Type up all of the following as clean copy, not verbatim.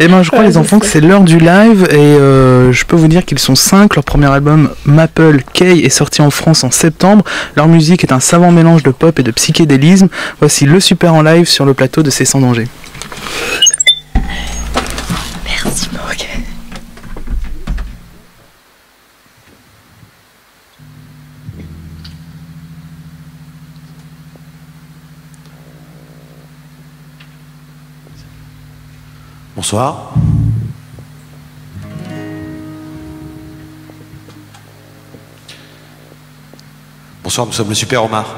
Eh ben, je crois les enfants que c'est l'heure du live et je peux vous dire qu'ils sont 5. Leur premier album Maple Kay est sorti en France en septembre. Leur musique est un savant mélange de pop et de psychédélisme. Voici Le Super en live sur le plateau de C'est sans danger. Merci Morgan. Bonsoir. Bonsoir, nous sommes le Super Homard.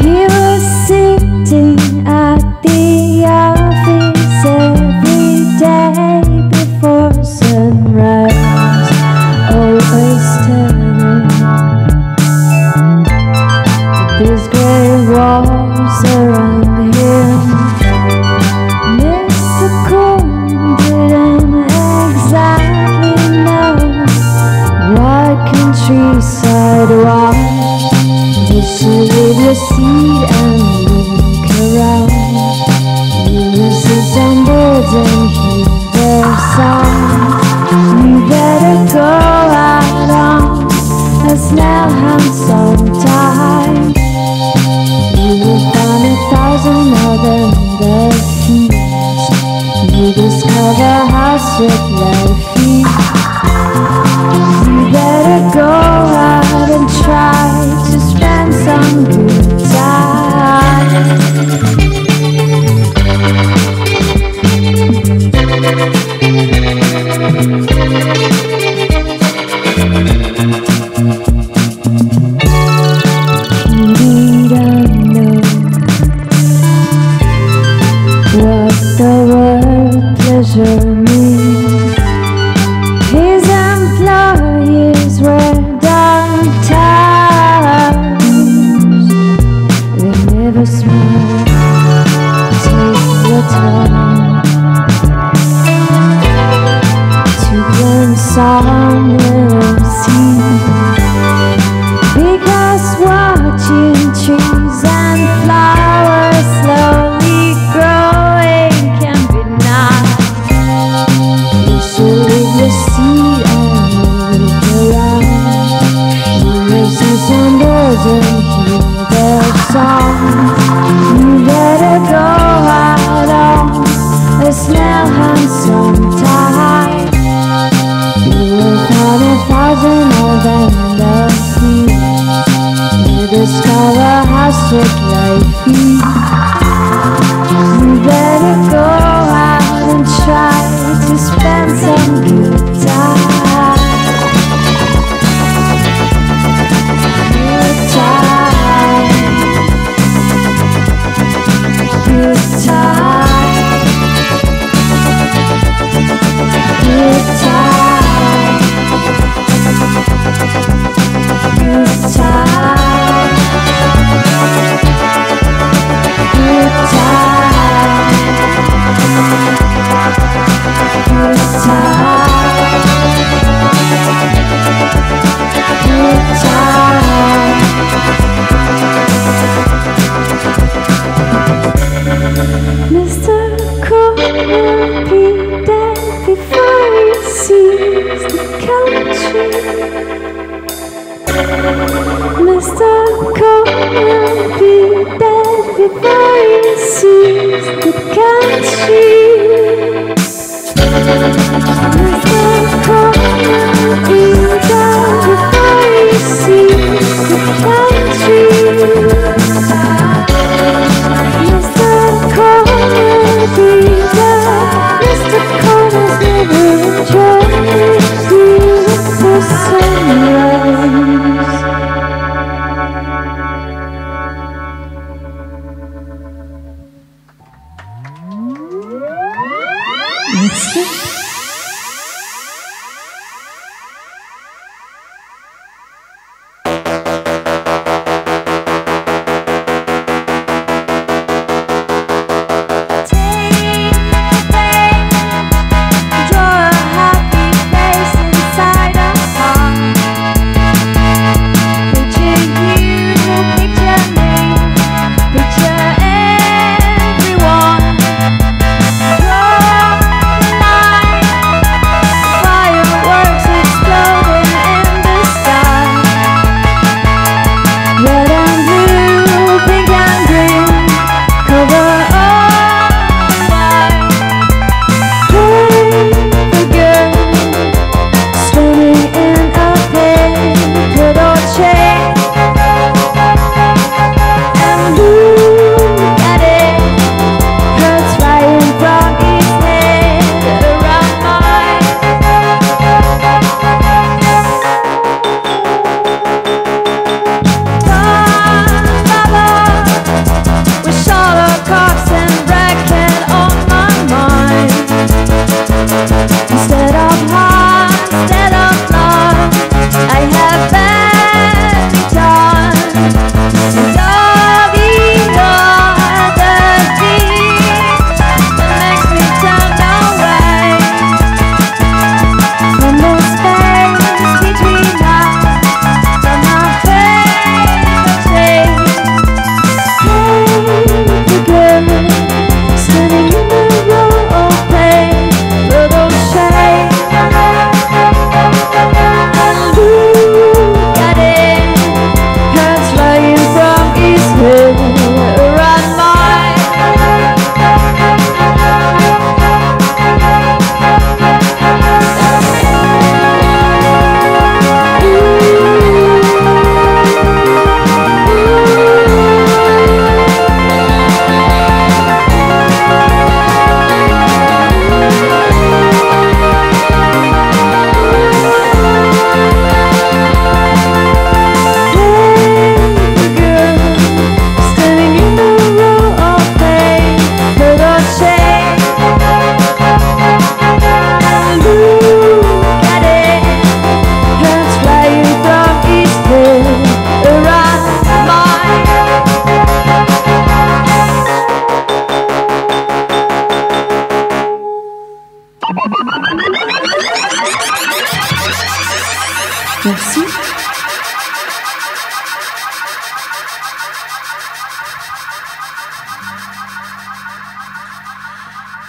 He These grey walls around him. Mr. Corn didn't exactly know what countryside was. You should leave your seat and look around. You listen some birds and hear their song. You better go out on a snail hunt sometime. You will find 1,000 other the seas. You discover how sweet life is. You better go out and try to spend some good time. You don't know what the word pleasure means. His employees were dog-tired. They never smiled. Take your time to glimpse on little seas. Because watching trees and flowers slowly growing can be nice. You should leave your seat and look around. You may see some birds and hear their songs. You better go out on a snail hunt sometime. You will find 1,000 of them in the sea. You discover how sweet life is. You better go out and try to spend some good time. Good time. Good time. Good time. Good time. Good time. Good time. Good time. Mr. Corn will be dead before he sees the country. Mr. Corn will be dead before he sees the country. Mr. Corn will be dead before he sees the country. Mr. Corn will be dead. Mr. Corn has never enjoyed beautiful sunrise. Merci. Everyone, draw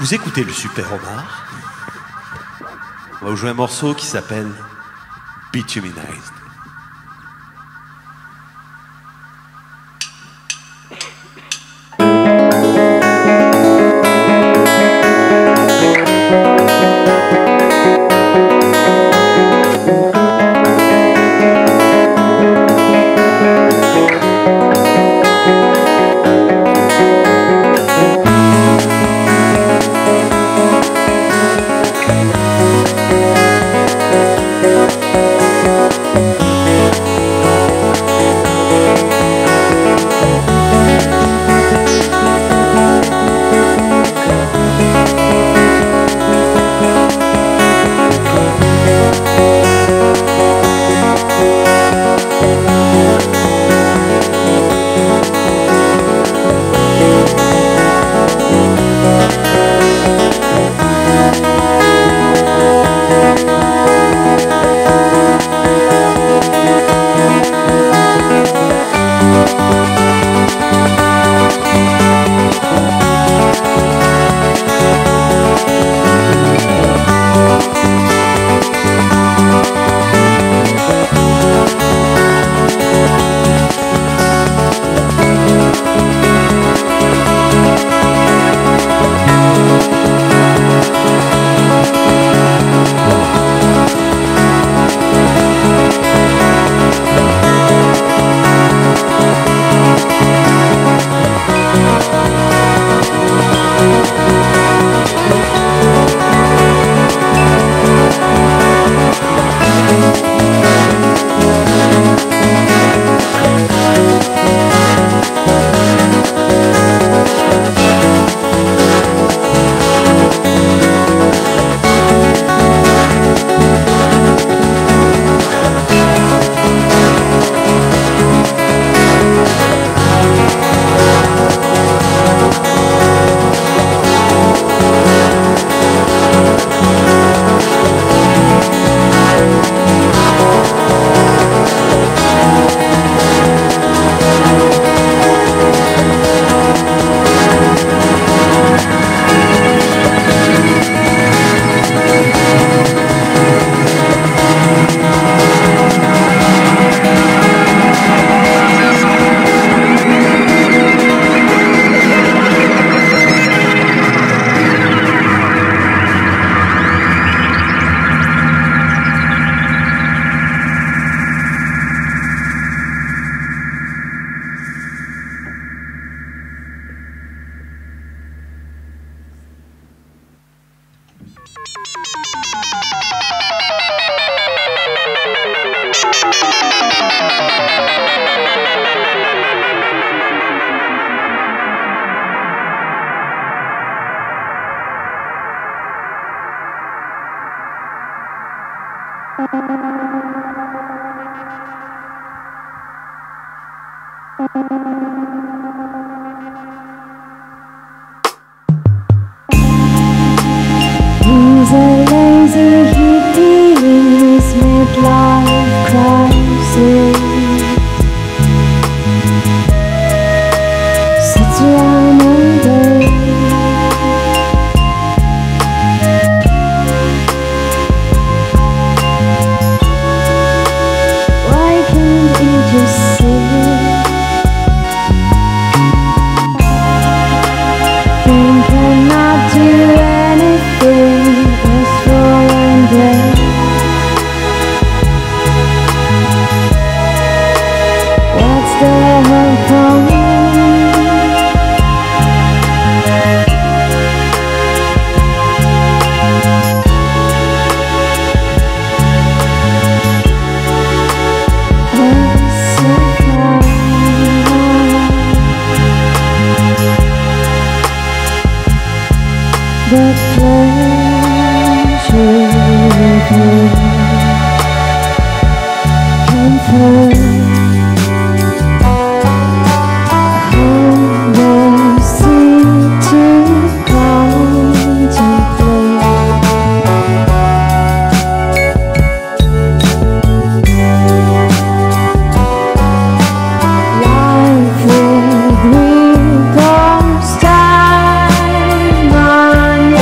Vous écoutez le Super Omar. On va vous jouer un morceau qui s'appelle Bituminized. He's a lazy hippie in his midlife crisis. Sits around all day. Why can't he just sit? Think cannot do anything else for one day. What's the hope for me? The pleasure comfort home the sea to contemplate. Life with me goes time on.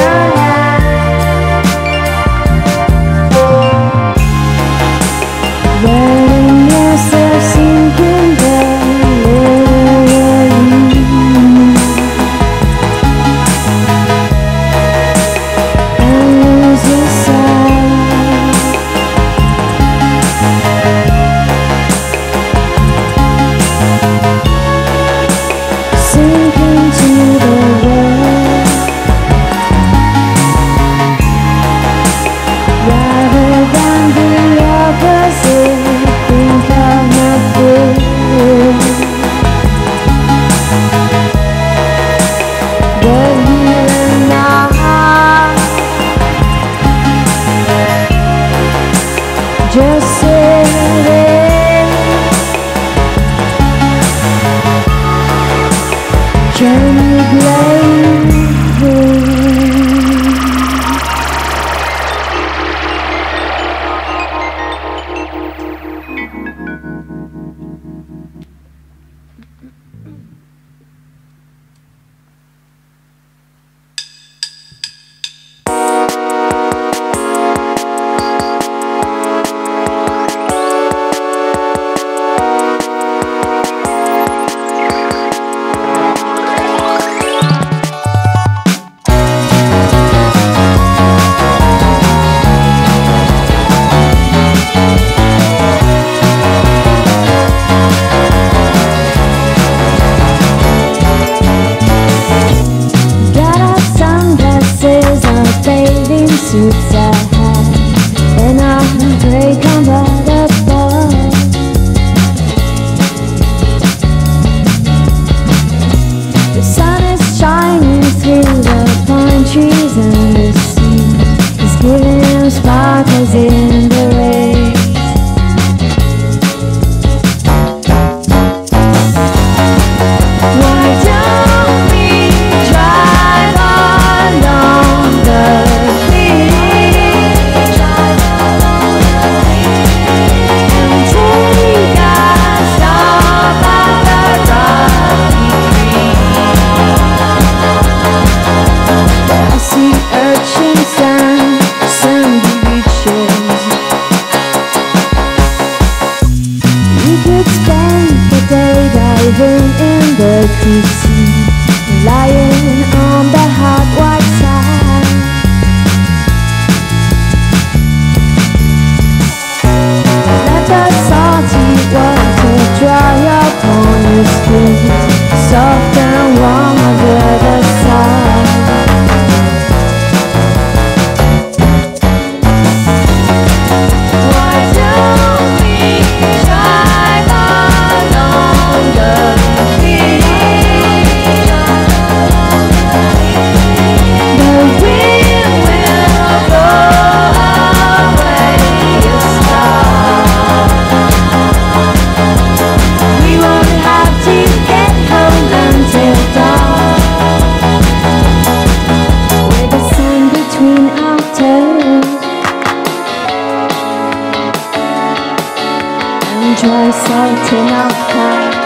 you see lying on the hot white sand. Let the salty water dry upon your skin, soft and warm under the sun. Why don't we drive along the beach? The wind will blow away your stars. We won't have to get home until dawn, with the sun between our toes and dry salt in our palms.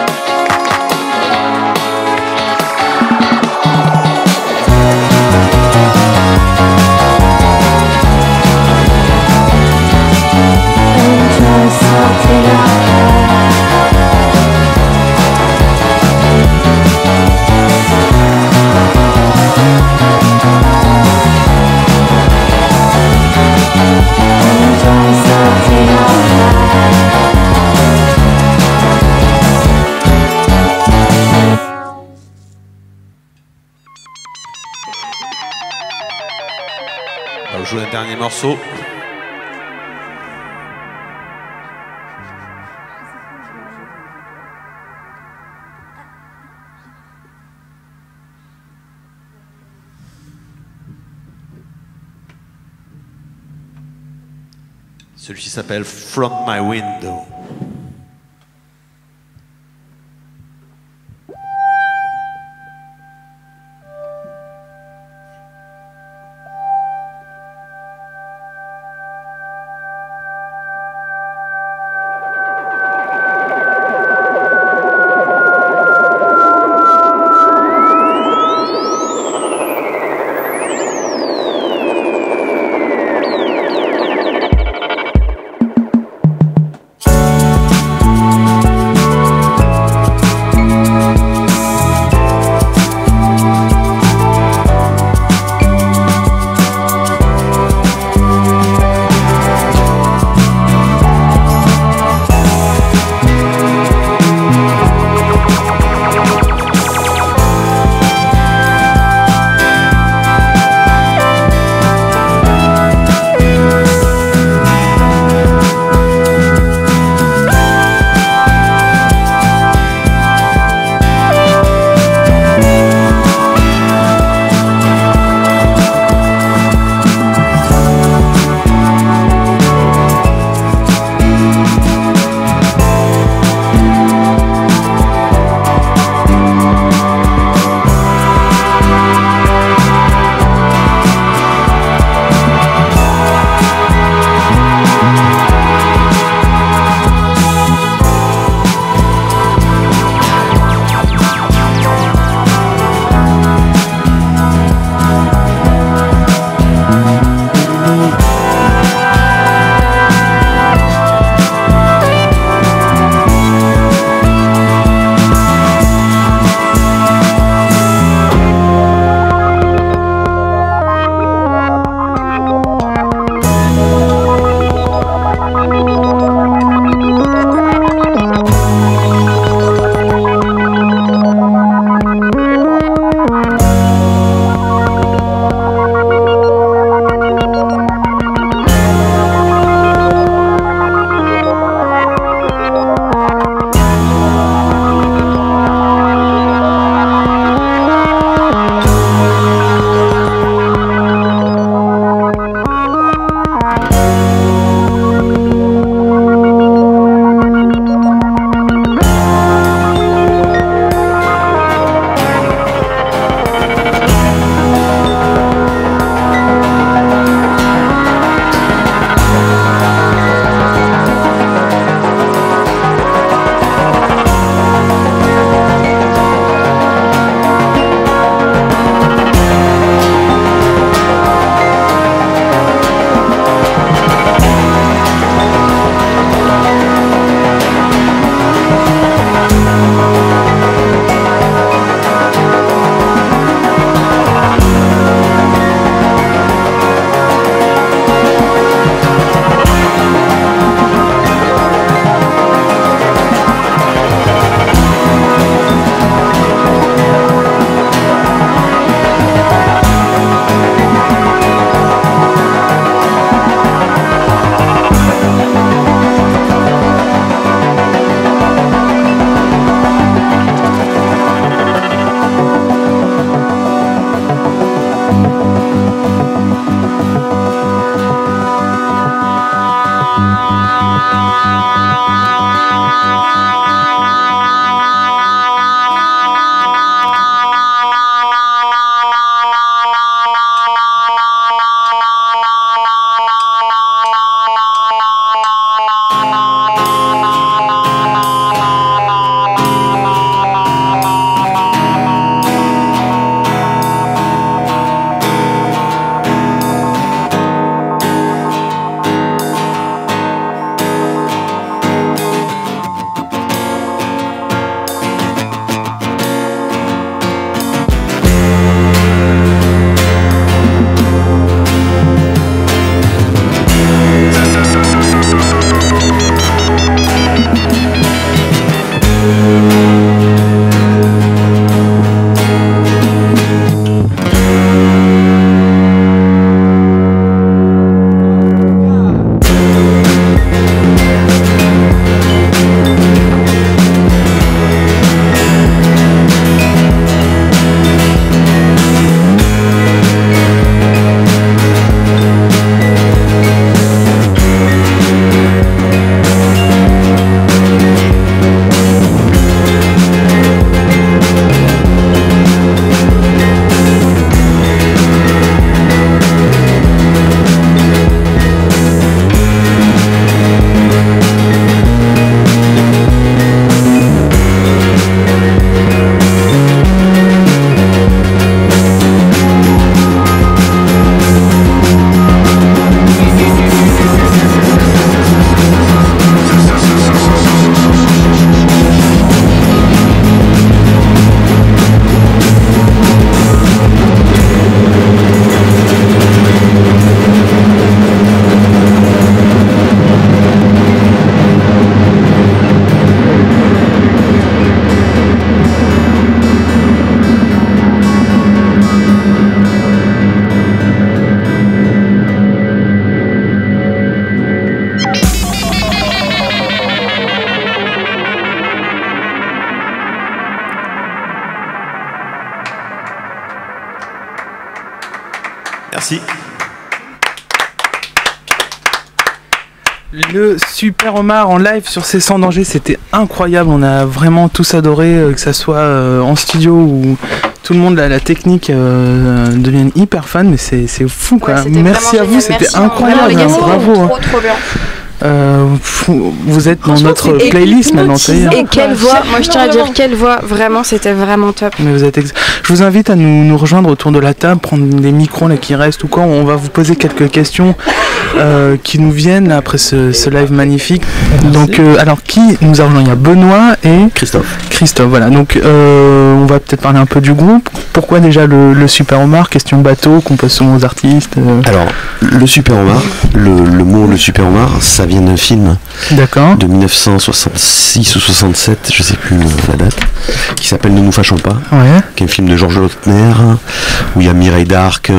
And dry salt in our palms. And dry salt in our palms. On va jouer un dernier morceau. Celui-ci s'appelle From My Window. Merci. Le Super Omar en live sur C'est Sans Danger, c'était incroyable. On a vraiment tous adoré, que ça soit en studio ou tout le monde, la technique devienne hyper fan, mais c'est fou quoi. Ouais, merci à vous, c'était incroyable. Les gars, bravo. trop bien. Vous êtes dans notre playlist maintenant. Et quelle voix, moi je tiens à dire quelle voix, vraiment c'était vraiment top. Mais vous êtes je vous invite à nous rejoindre autour de la table, prendre des micros là qui restent ou quoi. On va vous poser quelques questions qui nous viennent après ce live magnifique. Donc alors qui nous a rejoint? Il y a Benoît et Christophe, voilà. Donc on va peut-être parler un peu du groupe. Pourquoi déjà le Super Omar? Question bateau qu'on pose souvent aux artistes. Alors le Super Omar, le mot le Super Omar, ça vient d'un film de 1966 ou 67, je sais plus la date, qui s'appelle Ne nous fâchons pas, qui est un film de Georges Lautner où il y a Mireille d'Arc,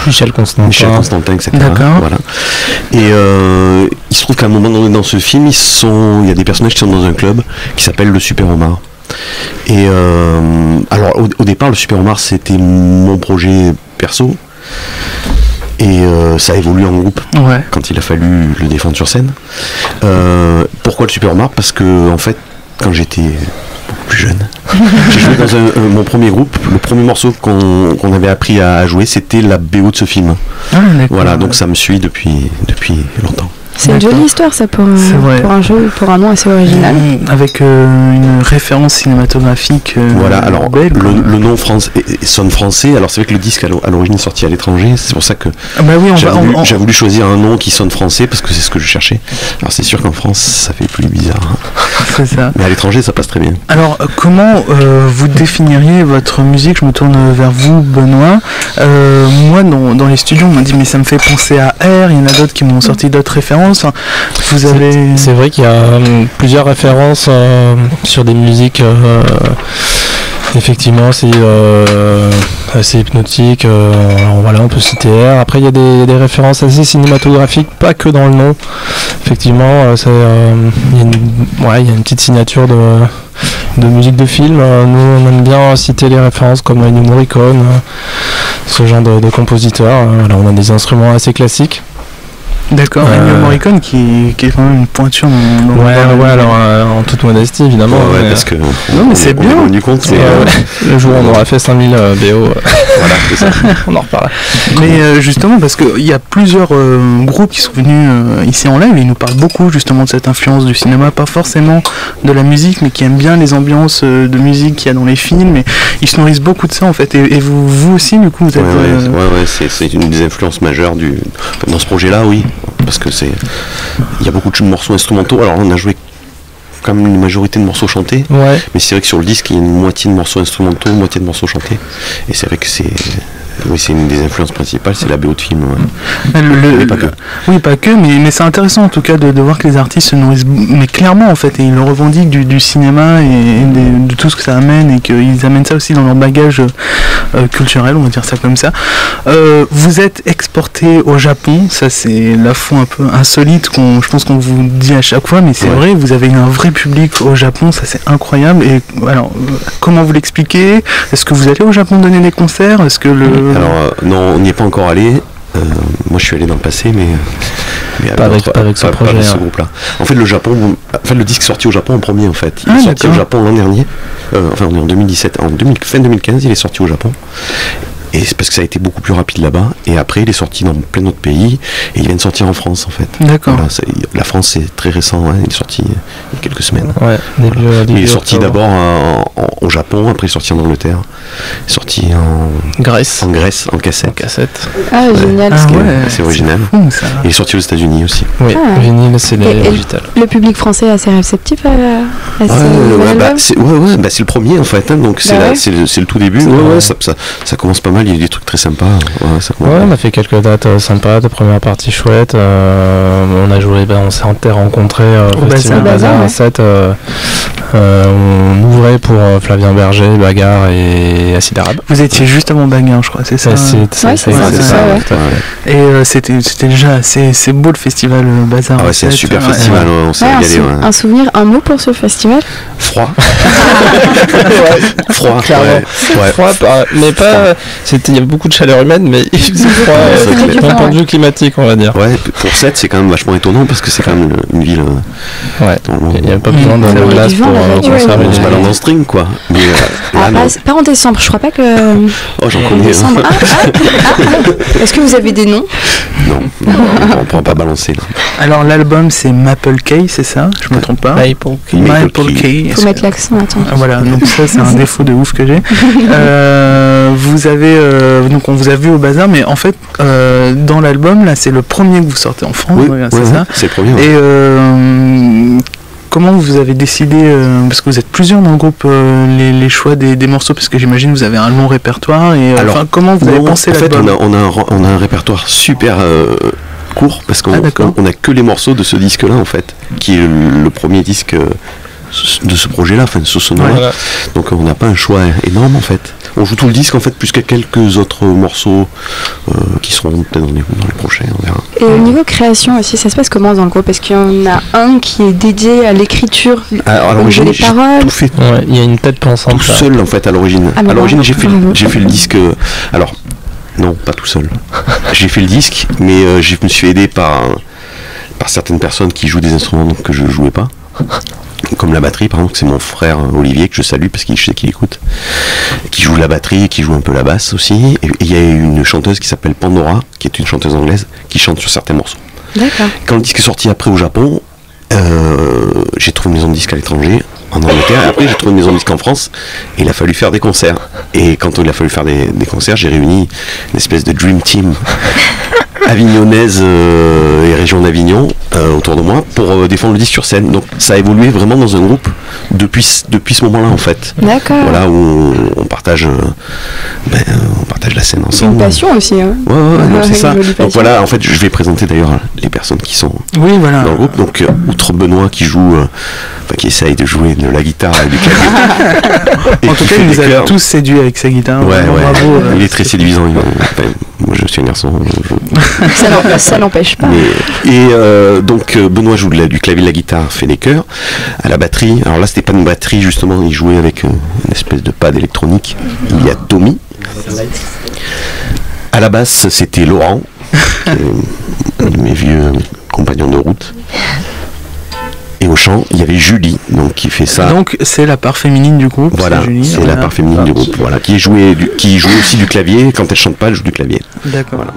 Michel Constantin, etc. Voilà. Et il se trouve qu'à un moment donné dans ce film, il y a des personnages qui sont dans un club qui s'appelle le Super Omar. Et alors au départ, le Super Omar c'était mon projet perso. Et ça a évolué en groupe quand il a fallu le défendre sur scène. Pourquoi le Super Omar? Parce que en fait, quand j'étais beaucoup plus jeune, j'ai joué dans mon premier groupe. Le premier morceau qu'on avait appris à jouer, c'était la BO de ce film. Voilà, donc ça me suit depuis longtemps. C'est une jolie histoire ça pour un jeu, pour un nom assez original. Avec une référence cinématographique. Voilà, alors le nom sonne français, alors c'est vrai que le disque à l'origine est sorti à l'étranger, c'est pour ça que j'ai voulu choisir un nom qui sonne français parce que c'est ce que je cherchais. Alors c'est sûr qu'en France ça fait plus bizarre. C'est ça. Mais à l'étranger ça passe très bien. Alors comment vous définiriez votre musique? Je me tourne vers vous Benoît. Moi dans les studios on m'a dit mais ça me fait penser à R, il y en a d'autres qui m'ont sorti d'autres références. C'est vrai qu'il y a plusieurs références sur des musiques effectivement assez hypnotiques. Voilà, on peut citer R. Après il y a des références assez cinématographiques, pas que dans le nom. Effectivement, il y a une petite signature de musique de film. Nous on aime bien citer les références comme Ennio Morricone, ce genre de compositeurs. Voilà, on a des instruments assez classiques. D'accord, Ennio Morricone qui est quand même une pointure dans alors en toute modestie évidemment. Parce que non mais c'est bien. On compte, le jour où on aura fait 5000 BO, voilà, c'est ça. On en reparle. Mais justement parce qu'il y a plusieurs groupes qui sont venus ici en live et ils nous parlent beaucoup justement de cette influence du cinéma, pas forcément de la musique mais qui aiment bien les ambiances de musique qu'il y a dans les films, et ils se nourrissent beaucoup de ça en fait. Et vous aussi du coup vous êtes... c'est une des influences majeures dans ce projet là, oui. Parce que il y a beaucoup de morceaux instrumentaux. Alors on a joué quand même une majorité de morceaux chantés, mais c'est vrai que sur le disque il y a une moitié de morceaux instrumentaux, une moitié de morceaux chantés, et c'est vrai que c'est une des influences principales, c'est la BO de film. Mais pas que. Oui, pas que, mais c'est intéressant en tout cas de voir que les artistes se nourrissent, mais clairement en fait, et ils le revendiquent du cinéma et de tout ce que ça amène, et qu'ils amènent ça aussi dans leur bagage culturel, on va dire ça comme ça. Vous êtes exporté au Japon, ça c'est l'info un peu insolite je pense qu'on vous dit à chaque fois, mais c'est vrai, vous avez eu un vrai public au Japon, ça c'est incroyable. Et alors, comment vous l'expliquez? Est-ce que vous allez au Japon donner des concerts? Est-ce que Alors non, on n'y est pas encore allé. Moi je suis allé dans le passé, mais pas avec ce projet, ce groupe-là. En fait, le disque est sorti au Japon en premier en fait. Il est sorti au Japon l'an dernier. Enfin, on est en 2017. Fin 2015, il est sorti au Japon. Et c'est parce que ça a été beaucoup plus rapide là-bas. Et après, il est sorti dans plein d'autres pays. Et il vient de sortir en France, en fait. D'accord. Voilà, la France, c'est très récent. Il est sorti il y a quelques semaines. Il est sorti d'abord au Japon, après il est sorti en Angleterre. Il est sorti en Grèce, en cassette. Ah, génial. C'est original. Il est sorti aux États-Unis aussi. Oui, vinyle, c'est digital. Le public français est assez réceptif à c'est le premier, en fait. Donc c'est le tout début. Ça commence pas mal. Il y a des trucs très sympas. On a fait quelques dates sympas, de première partie chouette. On a joué, on s'est rencontrés au Festival Bazar 7. On ouvrait pour Flavien Berger, Bagarre et et Acide Arabe. Vous étiez juste avant Baguin, je crois, c'est ça? C'est ça. Et c'était déjà c'est beau le festival Bazar. Ah ouais, c'est un super festival, on s'est régalé. Un souvenir, un mot pour ce festival? Froid. Froid, clairement. Froid, mais pas. Il y a beaucoup de chaleur humaine, mais il faisait froid d'un point de vue climatique, on va dire. Ouais, pour 7, c'est quand même vachement étonnant parce que c'est quand même une ville. Ouais. Il n'y a pas besoin de glace pour conserver les ballons en string, quoi. Mais pas en décembre, je crois pas que. Oh, j'en connais. Est-ce que vous avez des noms? Non, on ne pourra pas balancer là. Alors l'album c'est Maple Key, c'est ça? Je me trompe pas? Maple Key. Faut mettre l'accent, attends. Voilà, donc ça c'est un défaut de ouf que j'ai. Vous avez donc on vous a vu au Bazar, mais en fait dans l'album là c'est le premier que vous sortez en France, c'est ça? C'est le premier. Ouais. Et comment vous avez décidé, parce que vous êtes plusieurs dans le groupe, les choix des morceaux, parce que j'imagine que vous avez un long répertoire, et comment vous avez pensé l'album? En fait, on a un répertoire super court, parce qu'on a que les morceaux de ce disque-là, en fait, qui est le premier disque de ce projet-là, enfin de ce sonore-là. Voilà. Donc on n'a pas un choix énorme, en fait. On joue tout le disque, en fait, plus que quelques autres morceaux qui seront peut-être dans les prochains, on verra. Et au niveau création aussi, ça se passe comment dans le groupe? Est-ce qu'il y en a un qui est dédié à l'écriture, à l'origine, des paroles? Tout fait. Il y a une tête pensante. Tout seul, en fait, à l'origine. À l'origine, j'ai fait le disque. Alors, non, pas tout seul. J'ai fait le disque, mais je me suis aidé par certaines personnes qui jouent des instruments que je ne jouais pas. Comme la batterie, par exemple, c'est mon frère Olivier, que je salue parce que je sais qu'il écoute, qui joue la batterie et qui joue un peu la basse aussi. Et il y a une chanteuse qui s'appelle Pandora, qui est une chanteuse anglaise, qui chante sur certains morceaux. D'accord. Quand le disque est sorti après au Japon, j'ai trouvé une maison de disque à l'étranger, en Angleterre, et après j'ai trouvé une maison de disque en France, et il a fallu faire des concerts. Et quand il a fallu faire des concerts, j'ai réuni une espèce de dream team avignonnaise et région d'Avignon autour de moi pour défendre le disque sur scène. Donc ça a évolué vraiment dans un groupe depuis ce moment-là, en fait. D'accord. Voilà, où on partage la scène ensemble. C'est une passion aussi, hein. Ouais, c'est ça. Donc voilà, en fait, je vais présenter d'ailleurs les personnes qui sont dans le groupe. Donc outre Benoît qui joue, qui essaye de jouer de la guitare et du clavier. En tout cas, il nous a tous séduits avec sa guitare. Ouais. Bravo, il est très séduisant. Moi, je suis un garçon. Ça n'empêche pas. Donc Benoît joue du clavier, de la guitare, fait des chœurs. À la batterie, alors là c'était pas une batterie justement, il jouait avec une espèce de pad électronique. Il y a Tommy. À la basse c'était Laurent, un de mes vieux compagnons de route. Et au chant, il y avait Julie, donc qui fait ça. Donc c'est la part féminine du groupe. Voilà, c'est la part féminine du groupe. Voilà, qui joue aussi du clavier. Quand elle chante pas, elle joue du clavier. D'accord. Voilà.